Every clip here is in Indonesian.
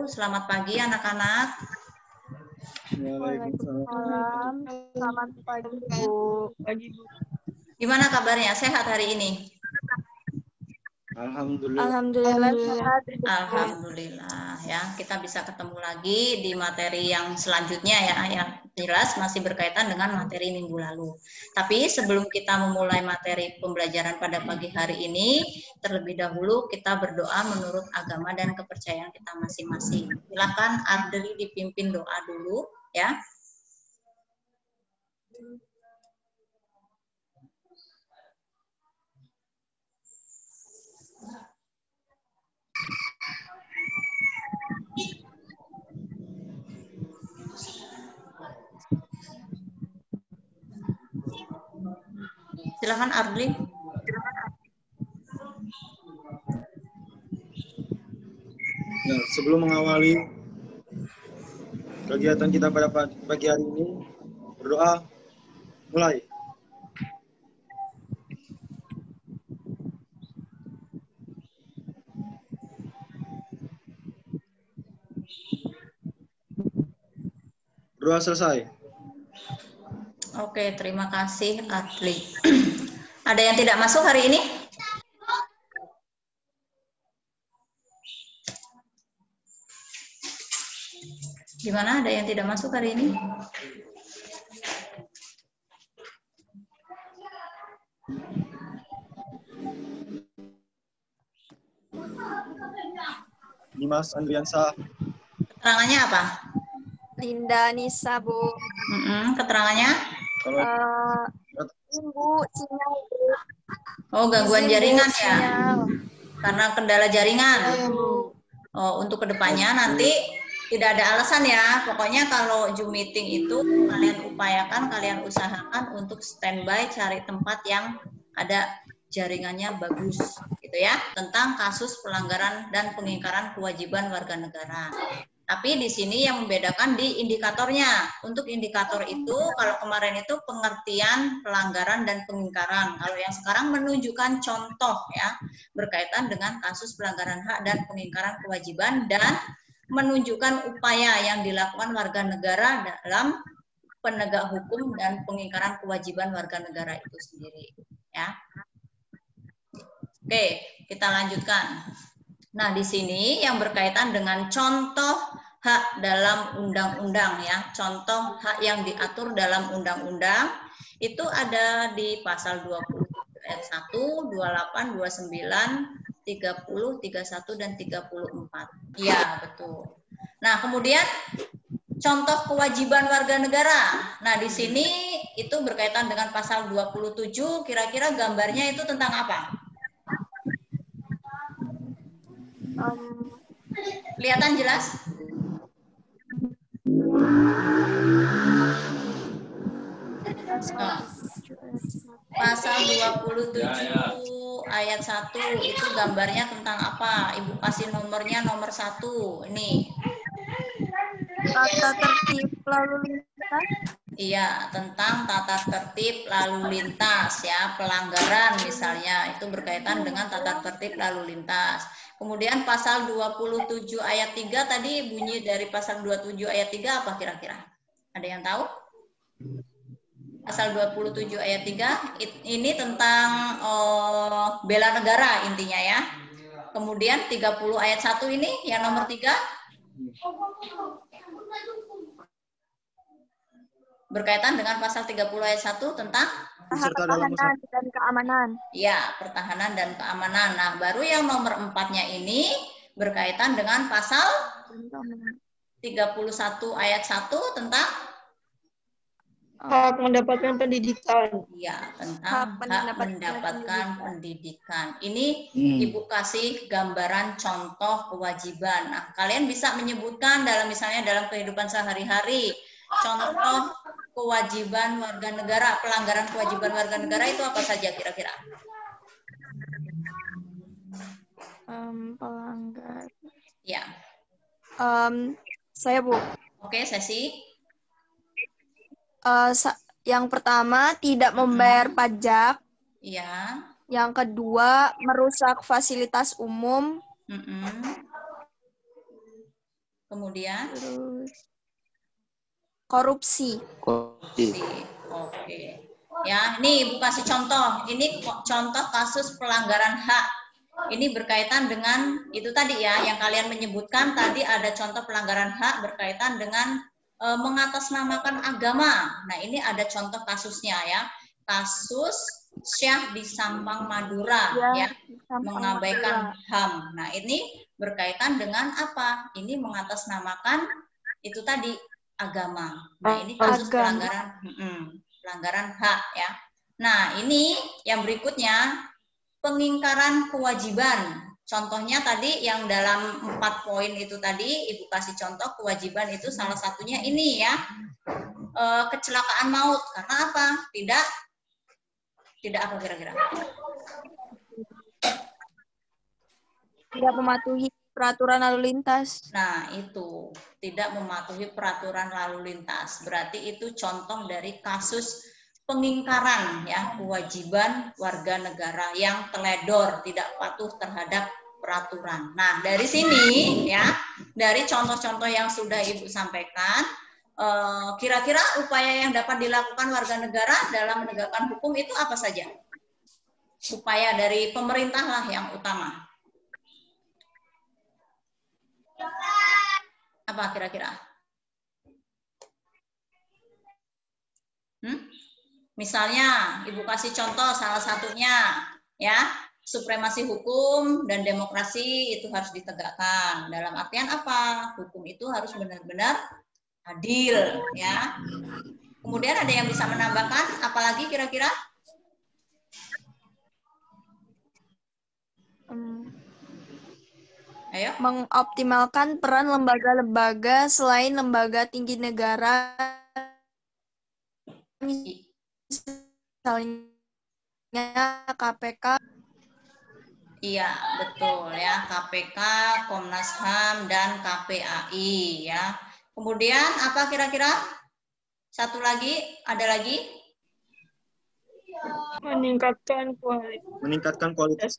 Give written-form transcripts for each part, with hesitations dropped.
Selamat pagi anak-anak. Waalaikumsalam. Selamat pagi, Bu. Gimana kabarnya? Sehat hari ini? Alhamdulillah. Alhamdulillah sehat. Alhamdulillah ya. Kita bisa ketemu lagi di materi yang selanjutnya ya, yang jelas masih berkaitan dengan materi minggu lalu. Tapi sebelum kita memulai materi pembelajaran pada pagi hari ini, terlebih dahulu kita berdoa menurut agama dan kepercayaan kita masing-masing. Silakan Ardeli dipimpin doa dulu ya. Silakan Ardli. Nah, sebelum mengawali kegiatan kita pada pagi hari ini, berdoa mulai. Berdoa selesai. Oke, terima kasih Ardli. Ada yang tidak masuk hari ini? Gimana? Ada yang tidak masuk hari ini? Dimas Andriansa. Keterangannya apa? Linda Nisa, Bu. Keterangannya? Bu, sinyal, Bu. Oh, gangguan Izin, Bu, jaringan ya? sinyal. Karena kendala jaringan. Bu. Oh, untuk kedepannya nanti tidak ada alasan ya. Pokoknya kalau Zoom meeting itu kalian upayakan, kalian usahakan untuk standby cari tempat yang ada jaringannya bagus, gitu ya. Tentang kasus pelanggaran dan pengingkaran kewajiban warga negara. Tapi di sini yang membedakan di indikatornya. Untuk indikator itu, kalau kemarin itu pengertian pelanggaran dan pengingkaran. Kalau yang sekarang menunjukkan contoh ya, berkaitan dengan kasus pelanggaran hak dan pengingkaran kewajiban dan menunjukkan upaya yang dilakukan warga negara dalam penegak hukum dan pengingkaran kewajiban warga negara itu sendiri. Ya. Oke, kita lanjutkan. Nah, di sini yang berkaitan dengan contoh hak dalam undang-undang ya. Contoh hak yang diatur dalam undang-undang itu ada di pasal 20 ayat 1, 28, 29, 30, 31 dan 34. Iya, betul. Nah, kemudian contoh kewajiban warga negara. Nah, di sini itu berkaitan dengan pasal 27, kira-kira gambarnya itu tentang apa? Kelihatan jelas? Pasal 27 ayat 1 itu gambarnya tentang apa? Ibu kasih nomornya nomor 1. Ini. Tata tertib lalu lintas. Iya, tentang tata tertib lalu lintas ya, pelanggaran misalnya itu berkaitan dengan tata tertib lalu lintas. Kemudian pasal 27 ayat 3 tadi bunyi dari pasal 27 ayat 3 apa kira-kira? Ada yang tahu? Pasal 27 ayat 3 ini tentang bela negara intinya ya. Kemudian 30 ayat 1 ini yang nomor 3 berkaitan dengan pasal 30 ayat 1 tentang Pertahanan dan keamanan. Ya, pertahanan dan keamanan. Nah, baru yang nomor 4-nya ini berkaitan dengan pasal 31 ayat 1 tentang hak mendapatkan pendidikan. Ya, tentang hak mendapatkan pendidikan. Ini Ibu kasih gambaran contoh kewajiban. Nah, kalian bisa menyebutkan misalnya dalam kehidupan sehari-hari contoh kewajiban warga negara, pelanggaran kewajiban warga negara itu apa saja kira-kira? Pelanggar. Ya. Saya, Bu. Oke, Sesi. Yang pertama, tidak membayar pajak. Iya. Yang kedua, merusak fasilitas umum. Kemudian Terus korupsi. korupsi. Oke. Ya, ini Ibu kasih contoh. Ini contoh kasus pelanggaran hak. Ini berkaitan dengan itu tadi ya, yang kalian menyebutkan tadi ada contoh pelanggaran hak berkaitan dengan mengatasnamakan agama. Nah, ini ada contoh kasusnya ya. Kasus Syah di Sampang Madura ya, mengabaikan HAM. Nah, ini berkaitan dengan apa? Ini mengatasnamakan itu tadi agama. Nah, ini kasus pelanggaran hak ya. Nah, ini yang berikutnya pengingkaran kewajiban. Contohnya tadi yang dalam 4 poin itu tadi Ibu kasih contoh kewajiban itu salah satunya ini ya, kecelakaan maut. Karena apa? Tidak apa kira-kira? Tidak mematuhi peraturan lalu lintas. Nah, itu tidak mematuhi peraturan lalu lintas. Berarti itu contoh dari kasus pengingkaran ya, kewajiban warga negara yang teledor, tidak patuh terhadap peraturan. Nah, dari sini ya, dari contoh-contoh yang sudah Ibu sampaikan, kira-kira upaya yang dapat dilakukan warga negara dalam menegakkan hukum itu apa saja? Upaya dari pemerintah lah yang utama. Apa kira-kira? Misalnya, Ibu kasih contoh salah satunya, ya, supremasi hukum dan demokrasi itu harus ditegakkan. Dalam artian apa? Hukum itu harus benar-benar adil, ya. Kemudian ada yang bisa menambahkan, apalagi kira-kira? Ayo. Mengoptimalkan peran lembaga-lembaga selain lembaga tinggi negara, misalnya KPK. Iya, betul ya, KPK, Komnas HAM, dan KPAI ya. Kemudian apa kira-kira? Satu lagi, ada lagi? Meningkatkan kualitas.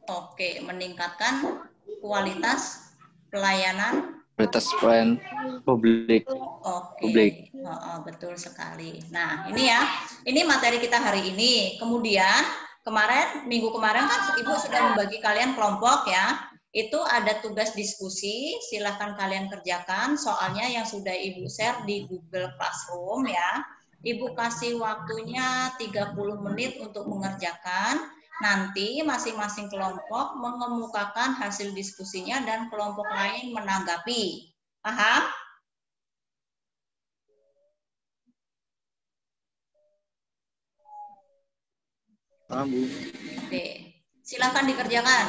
Oke, meningkatkan kualitas pelayanan publik. Oke, betul sekali. Nah, ini ya, ini materi kita hari ini. Kemudian minggu kemarin kan Ibu sudah membagi kalian kelompok ya. Itu ada tugas diskusi, silahkan kalian kerjakan soalnya yang sudah Ibu share di Google Classroom ya. Ibu kasih waktunya 30 menit untuk mengerjakan. Nanti masing-masing kelompok mengemukakan hasil diskusinya dan kelompok lain menanggapi. Paham? Paham, Bu. Oke, silakan dikerjakan.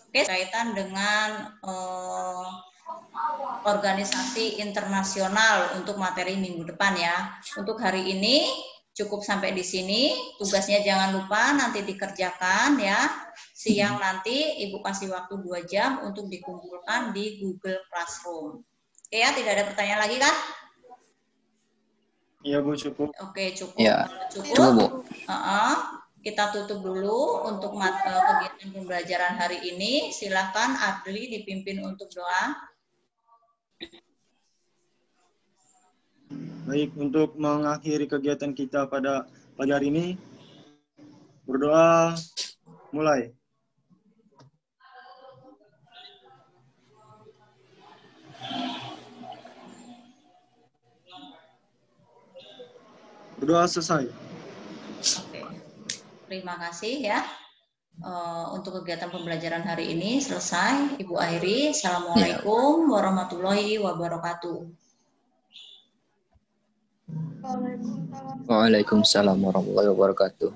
Oke, kaitan dengan organisasi internasional untuk materi minggu depan ya. Untuk hari ini cukup sampai di sini. Tugasnya jangan lupa nanti dikerjakan ya. Siang nanti Ibu kasih waktu 2 jam untuk dikumpulkan di Google Classroom. Oke ya, tidak ada pertanyaan lagi kan? Iya, Bu, cukup. Oke, cukup. Ya, Cukup. Bu. Kita tutup dulu untuk kegiatan pembelajaran hari ini. Silakan Adli dipimpin untuk doa. Baik, untuk mengakhiri kegiatan kita pada pagi hari ini, berdoa mulai. Berdoa selesai. Oke, terima kasih ya. Untuk kegiatan pembelajaran hari ini selesai. Ibu akhiri. Assalamualaikum warahmatullahi wabarakatuh. Waalaikumsalam warahmatullahi wabarakatuh.